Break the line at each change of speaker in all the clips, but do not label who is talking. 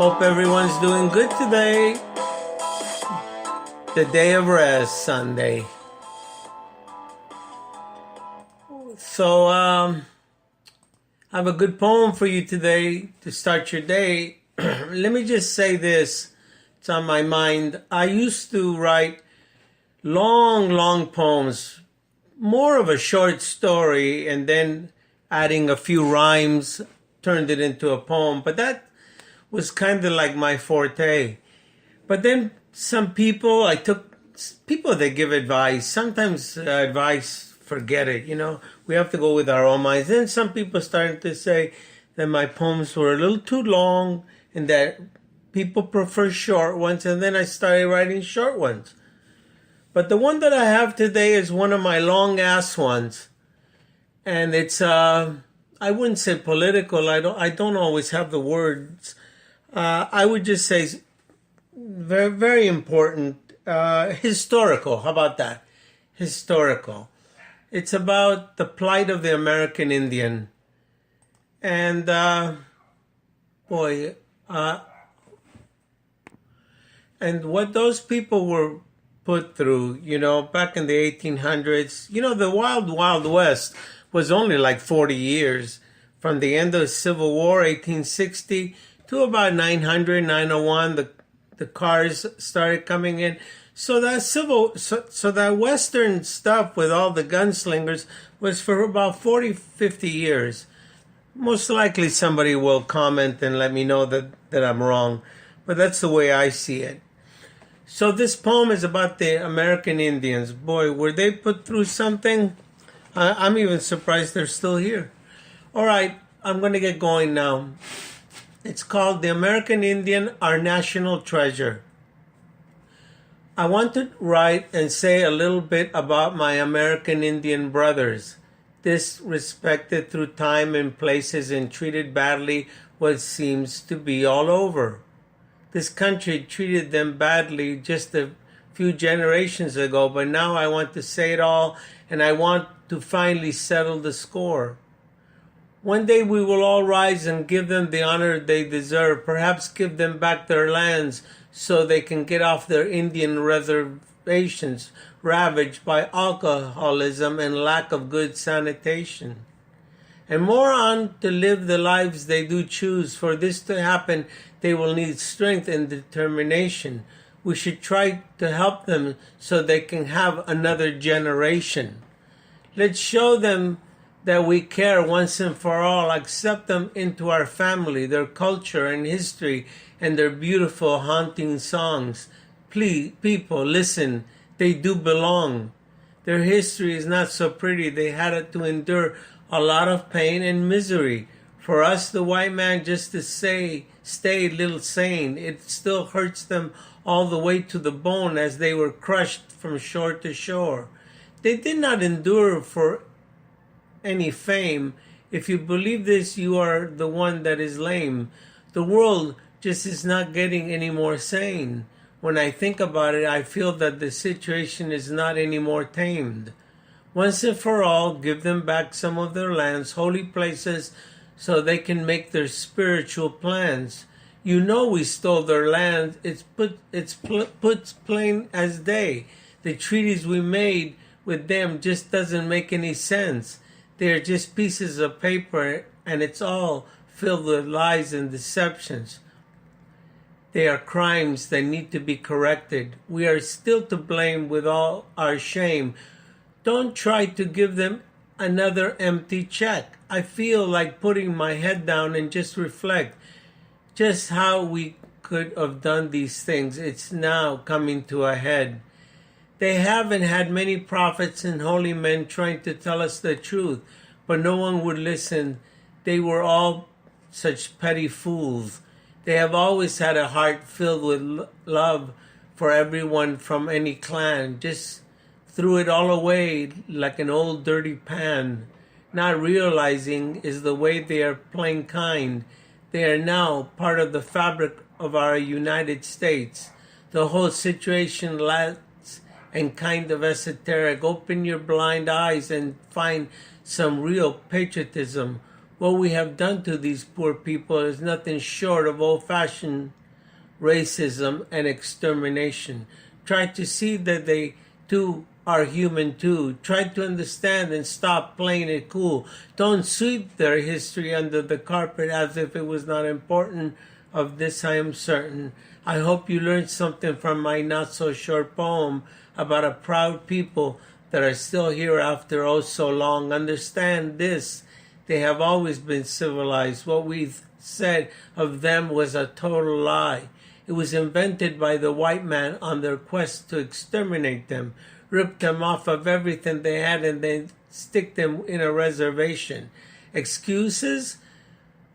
Hope everyone's doing good today. The day of rest, Sunday. So, I have a good poem for you today to start your day. Let me just say this. It's on my mind. I used to write long poems, more of a short story, and then adding a few rhymes turned it into a poem. But that was kind of like my forte. But then some people, they give advice. Sometimes advice, forget it, We have to go with our own minds. Then some people started to say that my poems were a little too long and that people prefer short ones. And then I started writing short ones. But the one that I have today is one of my long-ass ones. And it's, I wouldn't say political. I don't always have the words. I would just say very, very important, historical. How about that? Historical. It's about the plight of the American Indian. And, and what those people were put through, back in the 1800s, the Wild West was only like 40 years from the end of the Civil War, 1860, to about 901, the cars started coming in. So that Western stuff with all the gunslingers was for about 40, 50 years. Most likely somebody will comment and let me know that I'm wrong, but that's the way I see it. So this poem is about the American Indians. Boy, were they put through something? I'm even surprised they're still here. All right, I'm going to get going now. It's called The American Indian, Our National Treasure. I want to write and say a little bit about my American Indian brothers, disrespected through time and places and treated badly what seems to be all over. This country treated them badly just a few generations ago, but now I want to say it all, and I want to finally settle the score. One day we will all rise and give them the honor they deserve, perhaps give them back their lands so they can get off their Indian reservations ravaged by alcoholism and lack of good sanitation. And more on to live the lives they do choose. For this to happen, they will need strength and determination. We should try to help them so they can have another generation. Let's show them that we care once and for all, accept them into our family, their culture and history, and their beautiful haunting songs. Please, people, listen, they do belong. Their history is not so pretty. They had to endure a lot of pain and misery. For us, the white man, just to stay a little sane, it still hurts them all the way to the bone as they were crushed from shore to shore. They did not endure for any fame. If you believe this, you are the one that is lame. The world just is not getting any more sane. When I think about it, I feel that the situation is not any more tamed. Once and for all, give them back some of their lands, holy places, so they can make their spiritual plans. We stole their land. It's put plain as day. The treaties we made with them just doesn't make any sense. They are just pieces of paper, and it's all filled with lies and deceptions. They are crimes that need to be corrected. We are still to blame with all our shame. Don't try to give them another empty check. I feel like putting my head down and just reflect just how we could have done these things. It's now coming to a head. They haven't had many prophets and holy men trying to tell us the truth, but no one would listen. They were all such petty fools. They have always had a heart filled with love for everyone from any clan, just threw it all away like an old dirty pan. Not realizing is the way they are playing kind. They are now part of the fabric of our United States. The whole situation lacks and kind of esoteric. Open your blind eyes and find some real patriotism. what we have done to these poor people is nothing short of old-fashioned racism and extermination. Try to see that they too are human too. Try to understand and stop playing it cool. Don't sweep their history under the carpet as if it was not important. Of this I am certain. I hope you learned something from my not so short poem about a proud people that are still here after oh so long. Understand this. They have always been civilized. What we've said of them was a total lie. It was invented by the white man on their quest to exterminate them, rip them off of everything they had, and then stick them in a reservation. Excuses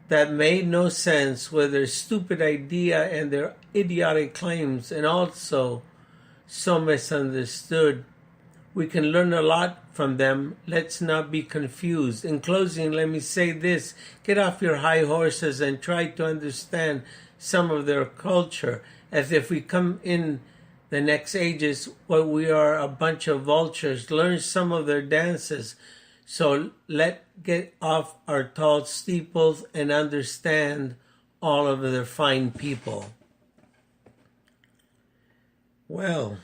that made no sense with their stupid idea and their idiotic claims, and also so misunderstood. We can learn a lot from them. Let's not be confused. In closing, let me say this. Get off your high horses and try to understand some of their culture, as if we come in the next ages, what we are a bunch of vultures. Learn some of their dances. So get off our tall steeples and understand all of their fine people. Well,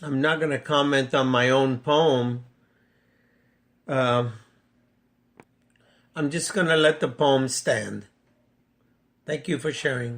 I'm not going to comment on my own poem. I'm just going to let the poem stand. Thank you for sharing.